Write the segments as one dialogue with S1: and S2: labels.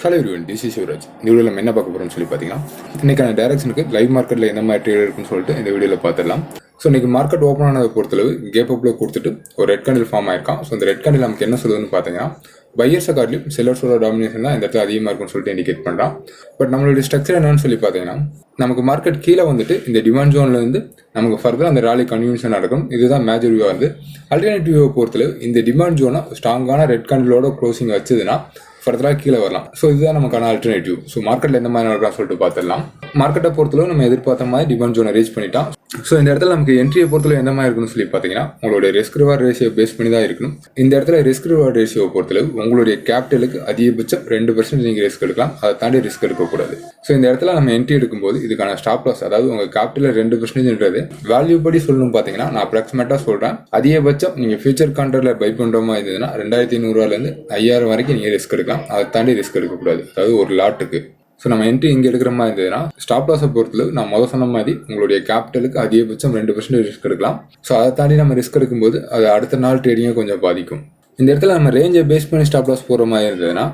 S1: Hello everyone, this is Shivraj. இந்த வீடியோல என்ன பார்க்க போறோம்னு சொல்லி பாத்தீங்கன்னா இன்னைக்கான டைரக்ஷனுக்கு லைவ் மார்க்கெட்ல என்ன மாதிரி ட்ரேட் இருக்குன்னு சொல்லிட்டு இந்த வீடியோல பார்த்துடலாம். ஸோ இன்னைக்கு மார்க்கெட் ஓப்பன் ஆனதை பொறுத்தளவு கேப் அப்ல கொடுத்துட்டு ஒரு ரெட் கேண்டில் ஃபார்ம் ஆயிருக்கான். ஸோ இந்த ரெட் கேண்டில் நமக்கு என்ன சொல்லுதுன்னு பார்த்தீங்கன்னா பையர்ஸ் கார்ட்லையும் செல்லர்ஸோட டாமினேஷன் தான் இந்த இடத்துல அதிகமாக இருக்குன்னு சொல்லிட்டு இண்டிகேட் பண்ணுறான். பட் நம்மளுடைய ஸ்ட்ரக்சர் என்னன்னு சொல்லி பார்த்தீங்கன்னா நமக்கு மார்க்கெட் கீழே வந்துட்டு இந்த டிமாண்ட் ஜோன்ல இருந்து நமக்கு ஃபர்தர் அந்த ராலி கன்வியூஷன் நடக்கும். இதுதான் மேஜர் வியூவாக வந்து அல்டர்னேட்டிவ் வியூவை பொறுத்தளவு இந்த டிமாண்ட் ஜோனை ஸ்ட்ராங்கான ரெட் கேண்டிலோட க்ளோசிங் வச்சதுன்னா ஃபர்தராக கீழே வரலாம். ஸோ இதுதான் நமக்கான அல்டர்னேட்டிவ். ஸோ மார்க்கெட்டில் எந்த மாதிரி நடக்கலாம் சொல்லிட்டு பார்த்துடலாம். மார்க்கெட்டை பொறுத்தளவு நம்ம எதிர்பார்த்த மாதிரி டிமாண்ட் ஜோனை ரீச் பண்ணிட்டோம். ஸோ இந்த இடத்துல நமக்கு என்ட்ரியை பொறுத்தளவு எந்த மாதிரி இருக்குன்னு சொல்லி பார்த்தீங்கன்னா உங்களுடைய ரிஸ்க் ரிவார்ட் ரேஷியோ பேஸ் பண்ணி தான் இருக்கணும். இந்த இடத்துல ரிஸ்க் ரிவார்ட் ரேஷியோ பொறுத்தளவு உங்களுடைய கேபிட்டலுக்கு அதிகபட்சம் 2% நீங்கள் ரிஸ்க் எடுக்கலாம். அதை தாண்டி ரிஸ்க் எடுக்கக்கூடாது. ஸோ இந்த இடத்துல நம்ம என்ட்ரி எடுக்கும்போது இதுக்கான ஸ்டாப் லாஸ், அதாவது உங்கள் கேபிட்டலில் 2%ன்றது வேல்யூ படி சொல்லணும் பார்த்தீங்கன்னா நான் அப்ராக்சிமேட்டாக சொல்கிறேன். அதிகபட்சம் நீங்கள் ஃபியூச்சர் கான்ட்ராக்டில் பை பண்ணுற மாதிரி இருந்ததுன்னா 2500 5000 வரைக்கும் நீங்கள் ரிஸ்க் எடுக்கலாம். அதை தாண்டி ரிஸ்க் எடுக்கக்கூடாது, அதாவது ஒரு லாட்டுக்கு. ஸோ நம்ம என்ட்ரி இங்கே எடுக்கிற மாதிரி இருந்ததுன்னா ஸ்டாப் லாஸை பொறுத்தளவு நான் முதல் சொன்ன மாதிரி உங்களுடைய கேபிட்டலுக்கு அதிகபட்சம் 2% ரிஸ்க் எடுக்கலாம். ஸோ அதை தாண்டி நம்ம ரிஸ்க் எடுக்கும்போது அது அடுத்த நாள் ட்ரேடிங்கை கொஞ்சம் பாதிக்கும். இந்த இடத்துல நம்ம ரேஞ்சை பேஸ் பண்ணி ஸ்டாப் லாஸ் போகிற மாதிரி இருந்ததுன்னா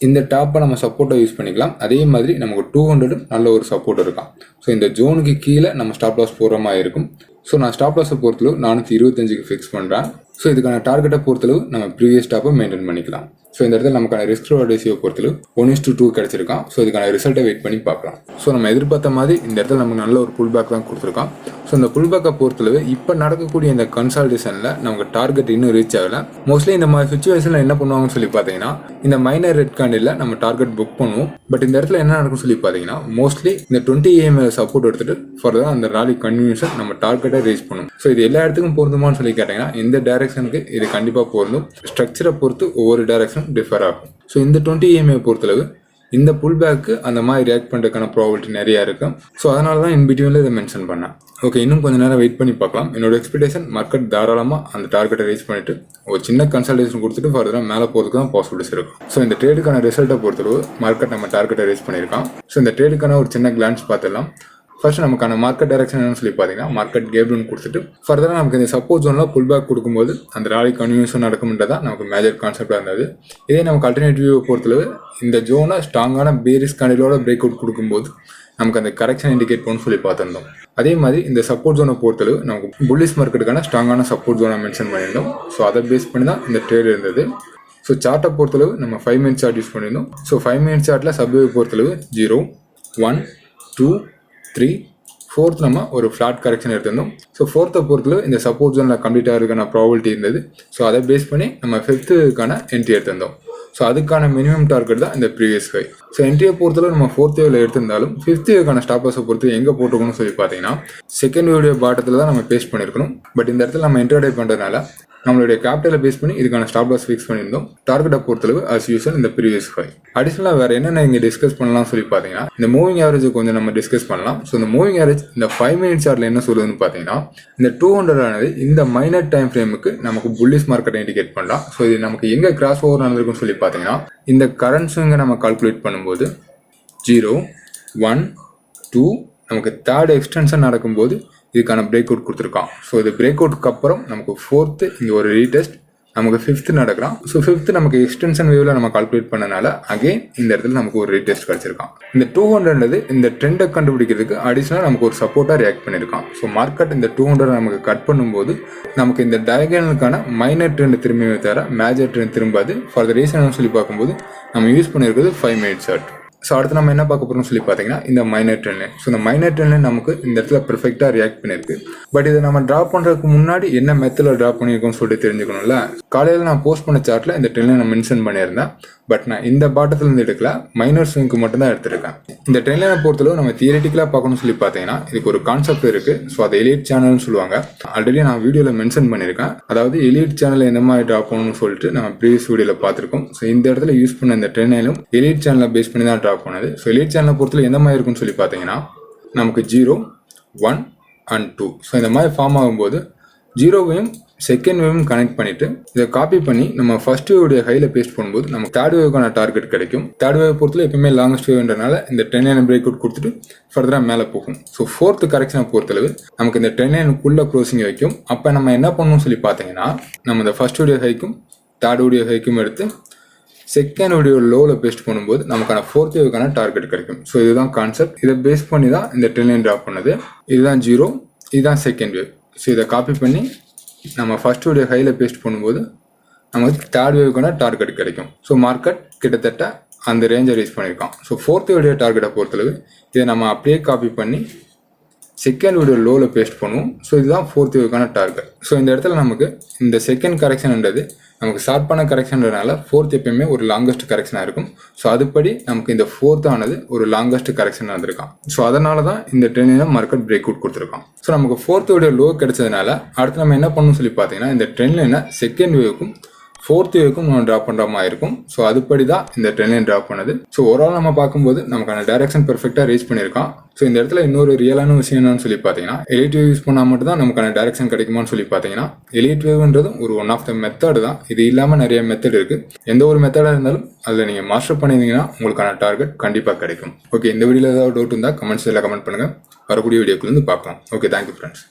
S1: இந்த டாப்பை நம்ம சப்போர்ட்டை யூஸ் பண்ணிக்கலாம். அதே மாதிரி நமக்கு 200 நல்ல ஒரு சப்போர்ட் இருக்கான். ஸோ இந்த ஜோனுக்கு கீழே நம்ம ஸ்டாப் லாஸ் போகிற மாதிரி இருக்கும். ஸோ நான் ஸ்டாப் லாஸை பொறுத்தளவு 425க்கு ஃபிக்ஸ் பண்ணுறேன். ஸோ இதுக்கான டார்கெட்டை பொறுத்தளவு நம்ம ப்ரீவியஸ் ஸ்டாப்பை மெயின்டைன் பண்ணிக்கலாம். ஸோ இந்த இடத்துல நமக்கான ரிஸ்க் ரிவார்ட் ரேஷியோ பொறுத்தளவு 1:2 கிடைச்சிருக்கான். ஸோ இதுக்கான ரிசல்ட்டை வெயிட் பண்ணி பார்க்கலாம். ஸோ நம்ம எதிர்பார்த்த மாதிரி இந்த இடத்துல நமக்கு நல்ல ஒரு புல் பேக் தான் கொடுத்துருக்கான். ஸோ இந்த புல் பேக்கை பொறுத்தளவு இப்போ நடக்கக்கூடிய இந்த கன்சால்டேஷனில் நமக்கு டார்கெட் இன்னும் ரீச் ஆகலை. மோஸ்ட்லி இந்த மாதிரி சுச்சுவேஷனில் என்ன பண்ணுவாங்கன்னு சொல்லி பார்த்தீங்கன்னா இந்த மைனர் ரெட் கேண்டில் நம்ம டார்கெட் புக் பண்ணுவோம். பட் இந்த இடத்துல என்ன நடக்கும்னு சொல்லி பார்த்தீங்கன்னா மோஸ்ட்லி இந்த 20 AM சப்போர்ட் எடுத்துட்டு ஃபர்தர் அந்த ராலி கன்வியூஷன் நம்ம டார்கெட்டை ரீச் பண்ணும். ஸோ இது எல்லா இடத்துக்கும் பொருந்துமான்னு சொல்லி கேட்டிங்கன்னா இந்த டைரக்ஷனுக்கு இது கண்டிப்பாக பொருந்தும். ஸ்ட்ரக்சரை பொறுத்து ஒவ்வொரு டைரக்ஷனும் டிஃபர் ஆகும். ஸோ இந்த 20 AM பொறுத்தளவு இந்த புல் பேக்கு அந்த மாதிரி ரியாக்ட் பண்ணுறதுக்கான ப்ராபபிலிட்டி நிறையா இருக்கும். ஸோ அதனால தான் இன்பிட்வீனில் இதை மென்ஷன் பண்ணேன். ஓகே, இன்னும் கொஞ்சம் நேரம் வெயிட் பண்ணி பார்க்கலாம். என்னோட எக்ஸ்பெக்டேஷன் மார்க்கெட் தாராளமாக அந்த டார்கெட்டை ரீச் பண்ணிட்டு ஒரு சின்ன கன்சல்டேஷன் கொடுத்துட்டு ஃபர்தராக மேலே போகிறதுக்கு தான் பாசிபிலிட்டிஸ் இருக்கும். ஸோ இந்த ட்ரேடுக்கான ரிசல்ட்டை பொறுத்தளவு மார்க்கெட் நம்ம டார்கெட்டை ரீச் பண்ணியிருக்கான். ஸோ இந்த ட்ரேடுக்கான ஒரு சின்ன கிளான்ஸ் பார்த்துடலாம். ஃபர்ஸ்ட் நமக்கான மார்க்கெட் டைரக்ஷன் என்னன்னு சொல்லி பார்த்தீங்கன்னா மார்க்கெட் கேப் டவுன் கொடுத்துட்டு ஃபர்தராக நமக்கு இந்த சப்போர்ட் ஜோனில் புல் பேக் கொடுக்கும்போது அந்த ராலி கன்வியூஷன் நடக்கும்ன்றதா நமக்கு மேஜர் கான்செப்டாக இருந்தது. இதே நமக்கு அல்டர்னேட்டிவ் பொறுத்தளவு இந்த ஜோனை ஸ்ட்ராங்கான பேரிஸ் கேண்டிலோட பிரேக் அவுட் கொடுக்கும்போது நமக்கு அந்த கரெக்ஷன் இண்டிகேட் பண்ணு சொல்லி பார்த்துருந்தோம். அதே மாதிரி இந்த சப்போர்ட் ஜோனை பொறுத்தளவு நமக்கு புல்லிஷ் மார்க்கெட்டுக்கான ஸ்ட்ராங்கான சப்போர்ட் ஜோனை மென்ஷன் பண்ணியிருந்தோம். ஸோ அதை பேஸ் பண்ணி தான் இந்த ட்ரேட் இருந்தது. ஸோ சார்ட்டை பொறுத்தளவு நம்ம 5 minute சார்ட் யூஸ் பண்ணியிருந்தோம். ஸோ 5 minute சார்ட்டில் சப்வே பொறுத்தளவு 0 1 2 3 4th நம்ம ஒரு ஃப்ளாட் கரெக்ஷன் எடுத்திருந்தோம். ஸோ 4th பொறுத்தளவு இந்த சப்போர்ட் ஜோனில் கம்ப்ளீட் ஆகிறதுக்கான ப்ராபபிலிட்டி இருந்தது. ஸோ அதை பேஸ் பண்ணி நம்ம 5th என்ட்ரி எடுத்திருந்தோம். ஸோ அதுக்கான மினிமம் டார்கெட் தான் இந்த ப்ரீவியஸ் ஹை. ஸோ என்ட்ரியை பொறுத்தளவு நம்ம 4th வேவ்ல எடுத்திருந்தாலும் 5th வேவ்க்கான ஸ்டாப் லாஸை பொறுத்து எங்கே போட்டுக்கணும்னு சொல்லி பார்த்தீங்கன்னா செகண்ட் வேவுடைய பாட்டத்தில் தான் நம்ம பேஸ்ட் பண்ணியிருக்கணும். பட் இந்த இடத்துல நம்ம இன்ட்ராடே பண்ணுறதுனால நம்மளுடைய கேபிட்டலை பேஸ் பண்ணி இதுக்கான ஸ்டாப் லாஸ் ஃபிக்ஸ் பண்ணியிருந்தோம். டார்கெட்டை பொறுத்தளவு அஸ் யூஸ்வல் இந்த ப்ரீவியஸ் ஹை. அடிஷனலாக வேறு என்னென்ன இங்கே டிஸ்கஸ் பண்ணலாம் சொல்லி பார்த்தீங்கன்னா இந்த மூவிங் ஆவரேஜ் கொஞ்சம் நம்ம டிஸ்கஸ் பண்ணலாம். ஸோ இந்த மூவிங் ஆவரேஜ் இந்த 5 minute சார்ட்டில் என்ன சொல்லுதுன்னு பார்த்தீங்கன்னா இந்த 200 ஆனது இந்த மைனர் டைம் ஃப்ரேமுக்கு நமக்கு புல்லிஷ் மார்க்கெட்டை இண்டிகேட் பண்ணலாம். ஸோ இது நமக்கு எங்கே கிராஸ் ஓவர் நடந்திருக்குன்னு சொல்லி பார்த்தீங்கன்னா இந்த கரன்சிங்க நம்ம கால்குலேட் பண்ணும்போது 0 1 2 நமக்கு தேர்ட் எக்ஸ்டென்ஷன் நடக்கும்போது இதுக்கான பிரேக் அவுட் கொடுத்துருக்கான். ஸோ இது பிரேக் அவுட்க்கு அப்புறம் நமக்கு 4th இங்கே ஒரு ரீடெஸ்ட், நமக்கு 5th நடக்கிறான். ஸோ 5th நமக்கு எக்ஸ்டென்ஷன் வேவ்ல நம்ம கால்குலேட் பண்ணனால அகைன் இந்த இடத்துல நமக்கு ஒரு ரீடெஸ்ட் கிடைச்சிருக்கான். இந்த 200 இந்த ட்ரெண்டை கண்டுபிடிக்கிறதுக்கு அடிஷனலாக நமக்கு ஒரு சப்போர்ட்டாக ரியாக்ட் பண்ணியிருக்கான். ஸோ மார்க்கெட் இந்த 200 நமக்கு கட் பண்ணும்போது நமக்கு இந்த டயகனலுக்கான மைனர் ட்ரெண்ட் திரும்பியே தவிர மேஜர் ட்ரெண்ட் திரும்பாது. ஃபார் த ரீசன் சொல்லி பார்க்கும்போது நம்ம யூஸ் பண்ணியிருக்கிறது 5 minute சார்ட். ஸோ அடுத்து நம்ம என்ன பார்க்க போகிறோம்னு சொல்லி பார்த்தீங்கன்னா இந்த மைனர் ட்ரெண்ட் லைன். ஸோ இந்த மைனர் ட்ரெண்ட் லைன் நமக்கு இந்த இடத்துல பெர்ஃபெக்டாக ரியாக்ட் பண்ணியிருக்கு. பட் இதை நம்ம ட்ராப் பண்ணுறதுக்கு முன்னாடி என்ன மெத்தடில் ட்ராப் பண்ணியிருக்கோம்னு சொல்லிட்டு தெரிஞ்சுக்கணும்ல. காலையில் நான் போஸ்ட் பண்ண சார்ட்டில் இந்த ட்ரெண்ட் லைன் நான் மென்ஷன் பண்ணியிருந்தேன். பட் நான் இந்த பாட்டத்துலேருந்து எடுக்கல, மைனர் ஸ்விங்க்கு மட்டும் தான் எடுத்திருக்கேன். இந்த ட்ரெண்ட் லைனை பொறுத்தளவு நம்ம தியரிட்டிக்கலாக பார்க்கணும்னு சொல்லி பார்த்தீங்கன்னா இதுக்கு ஒரு கான்செப்ட் இருக்குது. ஸோ அதை எலியட் சேனல்னு சொல்லுவாங்க. ஆல்ரெடி நான் வீடியோவில் மென்ஷன் பண்ணியிருக்கேன். அதாவது எலியட் சேனல் எந்த மாதிரி ட்ராப் பண்ணணும்னு சொல்லிட்டு நம்ம ப்ரீவியஸ் வீடியோவில் பார்த்துருக்கோம். ஸோ இந்த இடத்துல யூஸ் பண்ண இந்த ட்ரெண்ட் லைனும் எலியட் சேனலை பேஸ் பண்ணி தான் ட்ராப் பண்ணது. ஸோ எலியட் சேனலை பொறுத்தவரை எந்த மாதிரி இருக்குன்னு சொல்லி பார்த்தீங்கன்னா நமக்கு 0 1 and 2. ஸோ இந்த மாதிரி ஃபார்ம் ஆகும்போது 0வையும் செகண்ட் வேவும் கனெக்ட் பண்ணிட்டு இதை காப்பி பண்ணி நம்ம ஃபர்ஸ்ட் வேவுடைய ஹைல பேஸ்ட் பண்ணும்போது நமக்கு தேர்ட் வேவுக்கான டார்கெட் கிடைக்கும். தேர்ட் வேவ் பொறுத்தவரை எப்பவுமே லாங்கஸ்ட் வேவ்ன்றனால இந்த 10 லைன் பிரேக் அவுட் கொடுத்துட்டு ஃபர்தராக மேலே போகும். ஸோ 4th கரெக்ஷனை பொறுத்தளவு நமக்கு இந்த 10 லைனுக்குள்ள க்ளோசிங் வைக்கும். அப்போ நம்ம என்ன பண்ணணும்னு சொல்லி பார்த்தீங்கன்னா நம்ம இந்த ஃபர்ஸ்ட் வேவுடைய ஹைக்கும் தேர்ட் வீடியோ ஹைக்கும் எடுத்து செகண்ட் வீடியோ லோவில் பேஸ்ட் பண்ணும்போது நமக்கான ஃபோர்த் வேவுக்கான டார்கெட் கிடைக்கும். ஸோ இதுதான் கான்செப்ட். இதை பேஸ் பண்ணி தான் இந்த ட்ரெண்ட் லைன் ட்ரா பண்ணது. இதுதான் 0, இதுதான் செகண்ட் வேவ். ஸோ இதை காப்பி பண்ணி நம்ம ஃபர்ஸ்ட் வீடியோ ஹையில் பேஸ்ட் பண்ணும்போது நமக்கு தேர்ட் வேவுக்கான டார்கெட் கிடைக்கும். ஸோ மார்க்கெட் கிட்டத்தட்ட அந்த ரேஞ்சை ரீச் பண்ணியிருக்கான். ஸோ ஃபோர்த் வீடியோ டார்கெட்டை பொறுத்தளவு இதை நம்ம அப்படியே காப்பி பண்ணி செகண்ட் வீடியோ லோவில் பேஸ்ட் பண்ணுவோம். ஸோ இதுதான் ஃபோர்த் வேவுக்கான டார்கெட். ஸோ இந்த இடத்துல நமக்கு இந்த செகண்ட் கரெக்ஷன்ன்றது நமக்கு ஷார்ப்பான கரெக்ஷன்றதுனால ஃபோர்த் எப்பயுமே ஒரு லாங்கஸ்ட் கரெக்ஷனாக இருக்கும். ஸோ அதுபடி நமக்கு இந்த ஃபோர்த் ஆனது ஒரு லாங்கஸ்ட் கரெக்ஷன் வந்திருக்கான். ஸோ அதனால தான் இந்த ட்ரெண்டில் மார்க்கெட் பிரேக் அவுட் கொடுத்துருக்கான். ஸோ நமக்கு ஃபோர்த் வீடியோ லோ கிடைச்சதுனால அடுத்து நம்ம என்ன பண்ணணும்னு சொல்லி பார்த்தீங்கன்னா இந்த ட்ரெண்ட் லைனை செகண்ட் வேவுக்கும் ஃபோர்த் வேவுக்கும் நம்ம ட்ரா பண்ணுற மாதிரி இருக்கும். ஸோ அதுபடி தான் இந்த ட்ரெண்ட் லைன் ட்ரா பண்ணது. ஸோ ஓவரால் நம்ம பார்க்கும்போது நமக்கான டைரக்ஷன் பெர்ஃபெக்டாக ரீச் பண்ணியிருக்கான். ஸோ இந்த இடத்துல இன்னொரு ரியலான விஷயம் என்னன்னு சொல்லி பார்த்தீங்கன்னா எலிட் வேவ் யூஸ் பண்ணால் மட்டும் தான் நமக்கான டைரக்ஷன் கிடைக்குமான்னு சொல்லி பார்த்தீங்கன்னா எலிட் வேவ்ன்றது ஒரு ஒன் ஆஃப் த மெத்தட் தான். இது இல்லாமல் நிறைய மெத்தட் இருக்குது. எந்த ஒரு மெத்தடாக இருந்தாலும் அதில் நீங்கள் மாஸ்டர் பண்ணியிருந்தீங்கன்னா உங்களுக்கான டார்கெட் கண்டிப்பாக கிடைக்கும். ஓகே, இந்த வீடியோவில் ஏதாவது டவுட் இருந்தால் கமெண்ட்ஸில் கமெண்ட் பண்ணுங்கள். வரக்கூடிய வீடியோக்குள்ளேருந்து பார்க்கலாம். Okay, thank you friends.